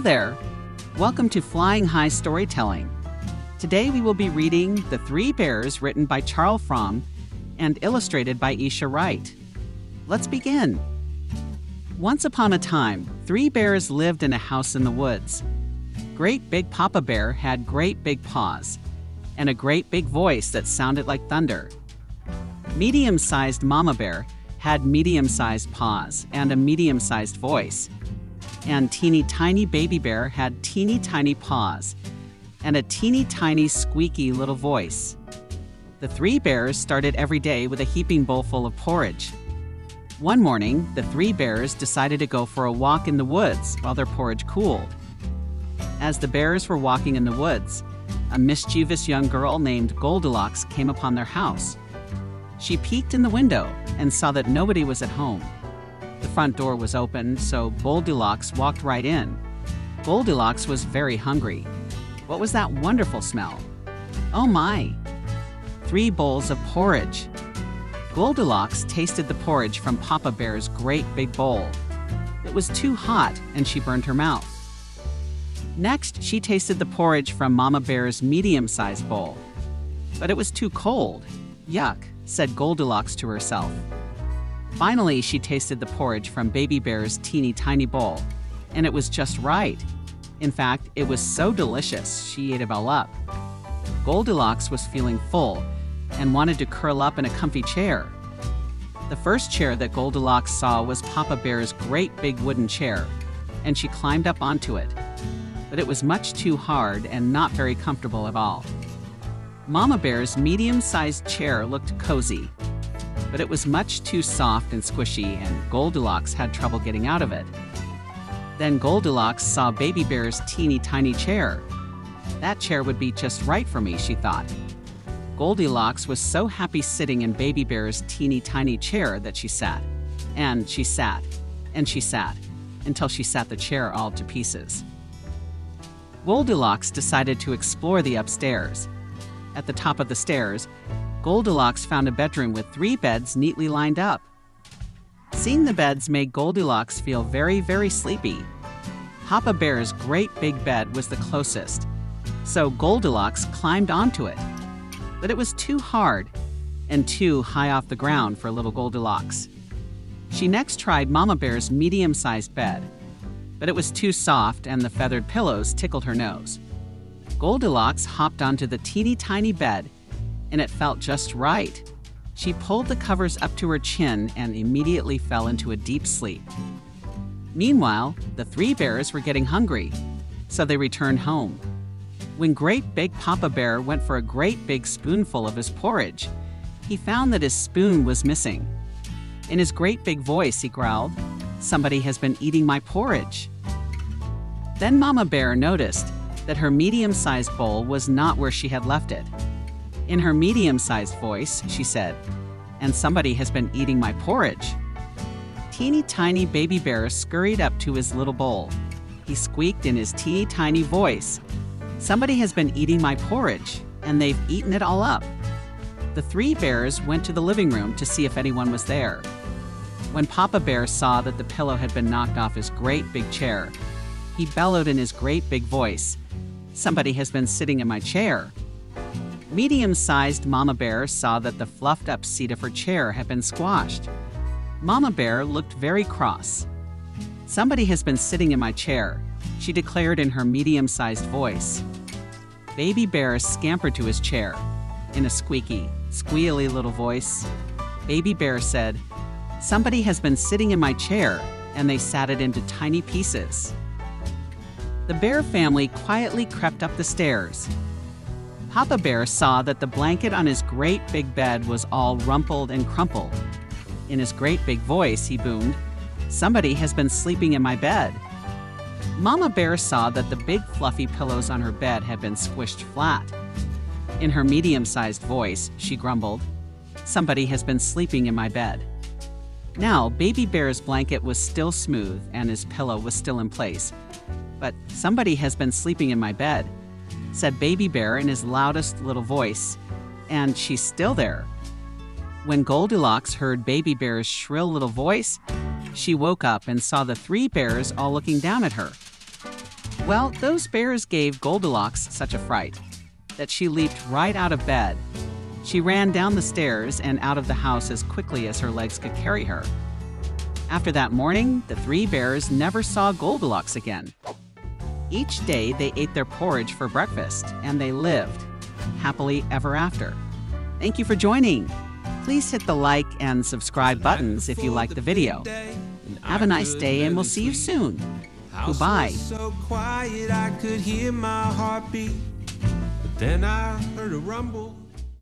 there! Welcome to Flying High Storytelling. Today we will be reading The Three Bears, written by Charles Fromm and illustrated by Isha Wright. Let's begin. Once upon a time, three bears lived in a house in the woods. Great Big Papa Bear had great big paws and a great big voice that sounded like thunder. Medium-sized Mama Bear had medium-sized paws and a medium-sized voice. And teeny tiny Baby Bear had teeny tiny paws and a teeny tiny squeaky little voice. The three bears started every day with a heaping bowl full of porridge. One morning, the three bears decided to go for a walk in the woods while their porridge cooled. As the bears were walking in the woods, a mischievous young girl named Goldilocks came upon their house. She peeked in the window and saw that nobody was at home. The front door was open, so Goldilocks walked right in. Goldilocks was very hungry. What was that wonderful smell? Oh my! 3 bowls of porridge. Goldilocks tasted the porridge from Papa Bear's great big bowl. It was too hot and she burned her mouth. Next, she tasted the porridge from Mama Bear's medium-sized bowl. But it was too cold. Yuck, said Goldilocks to herself. Finally, she tasted the porridge from Baby Bear's teeny tiny bowl, and it was just right. In fact, it was so delicious, she ate it all up. Goldilocks was feeling full and wanted to curl up in a comfy chair. The first chair that Goldilocks saw was Papa Bear's great big wooden chair, and she climbed up onto it. But it was much too hard and not very comfortable at all. Mama Bear's medium-sized chair looked cozy, but it was much too soft and squishy, and Goldilocks had trouble getting out of it. Then Goldilocks saw Baby Bear's teeny tiny chair. That chair would be just right for me, she thought. Goldilocks was so happy sitting in Baby Bear's teeny tiny chair that she sat, and she sat, and she sat, until she sat the chair all to pieces. Goldilocks decided to explore the upstairs. At the top of the stairs, Goldilocks found a bedroom with 3 beds neatly lined up. Seeing the beds made Goldilocks feel very, very sleepy. Papa Bear's great big bed was the closest, so Goldilocks climbed onto it. But it was too hard and too high off the ground for little Goldilocks. She next tried Mama Bear's medium-sized bed, but it was too soft and the feathered pillows tickled her nose. Goldilocks hopped onto the teeny tiny bed, and it felt just right. She pulled the covers up to her chin and immediately fell into a deep sleep. Meanwhile, the 3 bears were getting hungry, so they returned home. When Great Big Papa Bear went for a great big spoonful of his porridge, he found that his spoon was missing. In his great big voice, he growled, "Somebody has been eating my porridge." Then Mama Bear noticed that her medium-sized bowl was not where she had left it. In her medium-sized voice, she said, "And somebody has been eating my porridge." Teeny tiny Baby Bear scurried up to his little bowl. He squeaked in his teeny tiny voice, "Somebody has been eating my porridge, and they've eaten it all up." The 3 bears went to the living room to see if anyone was there. When Papa Bear saw that the pillow had been knocked off his great big chair, he bellowed in his great big voice, "Somebody has been sitting in my chair." Medium-sized Mama Bear saw that the fluffed-up seat of her chair had been squashed. Mama Bear looked very cross. "Somebody has been sitting in my chair," she declared in her medium-sized voice. Baby Bear scampered to his chair. In a squeaky, squealy little voice, Baby Bear said, "Somebody has been sitting in my chair, and they sat it into tiny pieces." The bear family quietly crept up the stairs. Papa Bear saw that the blanket on his great big bed was all rumpled and crumpled. In his great big voice, he boomed, "Somebody has been sleeping in my bed." Mama Bear saw that the big fluffy pillows on her bed had been squished flat. In her medium-sized voice, she grumbled, "Somebody has been sleeping in my bed." Now, Baby Bear's blanket was still smooth and his pillow was still in place. "But somebody has been sleeping in my bed," said Baby Bear in his loudest little voice, "and she's still there." When Goldilocks heard Baby Bear's shrill little voice, she woke up and saw the 3 bears all looking down at her. Well, those bears gave Goldilocks such a fright that she leaped right out of bed. She ran down the stairs and out of the house as quickly as her legs could carry her. After that morning, the three bears never saw Goldilocks again. Each day, they ate their porridge for breakfast, and they lived happily ever after. Thank you for joining. Please hit the like and subscribe buttons if you like the video. Have a nice day, and we'll see you soon. Goodbye. So quiet I could hear my heartbeat, but then I heard a rumble.